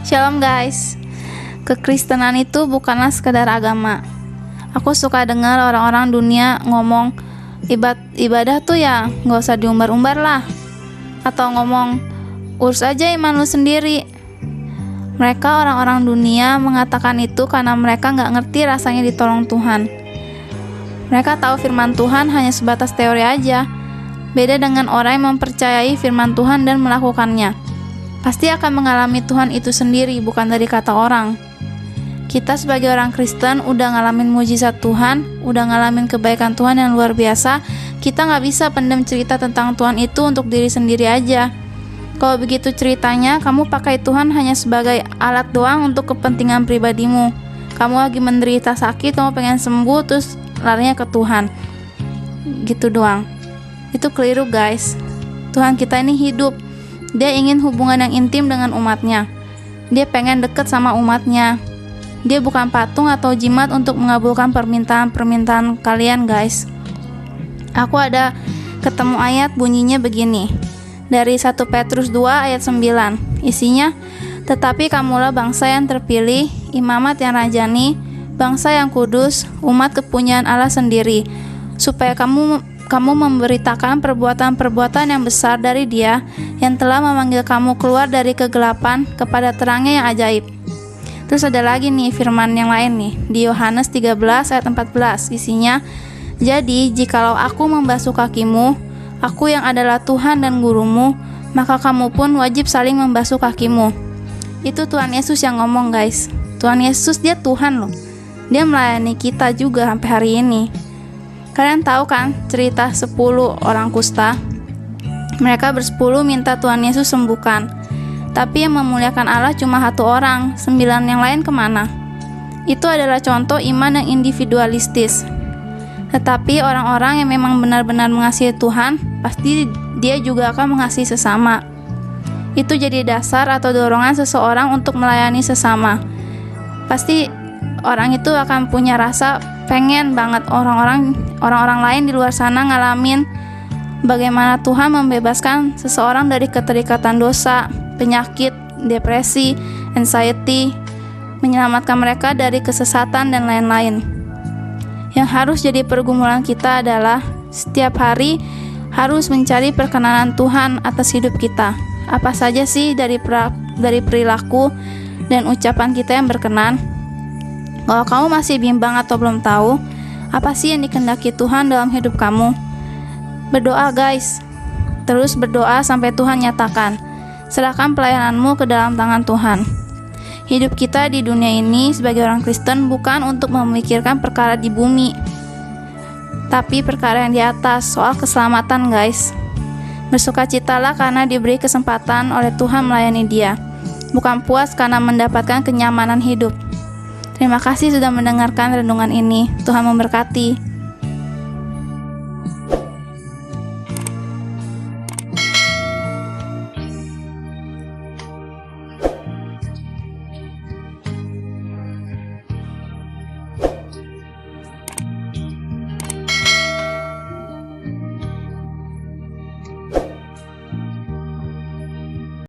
Shalom guys. Kekristenan itu bukanlah sekedar agama. Aku suka dengar orang-orang dunia ngomong ibadah tuh ya nggak usah diumbar-umbar lah, atau ngomong urus aja iman lu sendiri. Mereka orang-orang dunia mengatakan itu karena mereka nggak ngerti rasanya ditolong Tuhan. Mereka tahu firman Tuhan hanya sebatas teori aja. Beda dengan orang yang mempercayai firman Tuhan dan melakukannya. Pasti akan mengalami Tuhan itu sendiri, bukan dari kata orang. Kita sebagai orang Kristen udah ngalamin mujizat Tuhan, udah ngalamin kebaikan Tuhan yang luar biasa. Kita nggak bisa pendam cerita tentang Tuhan itu untuk diri sendiri aja. Kalau begitu ceritanya, kamu pakai Tuhan hanya sebagai alat doang untuk kepentingan pribadimu. Kamu lagi menderita sakit, kamu pengen sembuh, terus larinya ke Tuhan. Gitu doang. Itu keliru guys. Tuhan kita ini hidup. Dia ingin hubungan yang intim dengan umatnya. Dia pengen deket sama umatnya. Dia bukan patung atau jimat untuk mengabulkan permintaan-permintaan kalian guys. Aku ada ketemu ayat bunyinya begini. Dari 1 Petrus 2 ayat 9. Isinya, tetapi kamulah bangsa yang terpilih, imamat yang rajani, bangsa yang kudus, umat kepunyaan Allah sendiri, supaya kamu memberitakan perbuatan-perbuatan yang besar dari Dia yang telah memanggil kamu keluar dari kegelapan kepada terangnya yang ajaib. Terus ada lagi nih firman yang lain nih, di Yohanes 13 ayat 14. Isinya, jadi jikalau aku membasuh kakimu, aku yang adalah Tuhan dan gurumu, maka kamu pun wajib saling membasuh kakimu. Itu Tuhan Yesus yang ngomong guys. Tuhan Yesus dia Tuhan loh. Dia melayani kita juga sampai hari ini. Kalian tahu kan cerita 10 orang kusta? Mereka bersepuluh minta Tuhan Yesus sembuhkan. Tapi yang memuliakan Allah cuma 1 orang, 9 yang lain kemana? Itu adalah contoh iman yang individualistis. Tetapi orang-orang yang memang benar-benar mengasihi Tuhan, pasti dia juga akan mengasihi sesama. Itu jadi dasar atau dorongan seseorang untuk melayani sesama. Pasti orang itu akan punya rasa pengen banget orang-orang lain di luar sana ngalamin bagaimana Tuhan membebaskan seseorang dari keterikatan dosa, penyakit, depresi, anxiety, menyelamatkan mereka dari kesesatan dan lain-lain. Yang harus jadi pergumulan kita adalah setiap hari harus mencari perkenanan Tuhan atas hidup kita. Apa saja sih dari perilaku dan ucapan kita yang berkenan? Kalau kamu masih bimbang atau belum tahu, apa sih yang dikehendaki Tuhan dalam hidup kamu? Berdoa guys. Terus berdoa sampai Tuhan nyatakan. Serahkan pelayananmu ke dalam tangan Tuhan. Hidup kita di dunia ini sebagai orang Kristen bukan untuk memikirkan perkara di bumi, tapi perkara yang di atas, soal keselamatan guys. Bersukacitalah karena diberi kesempatan oleh Tuhan melayani Dia, bukan puas karena mendapatkan kenyamanan hidup. Terima kasih sudah mendengarkan renungan ini. Tuhan memberkati.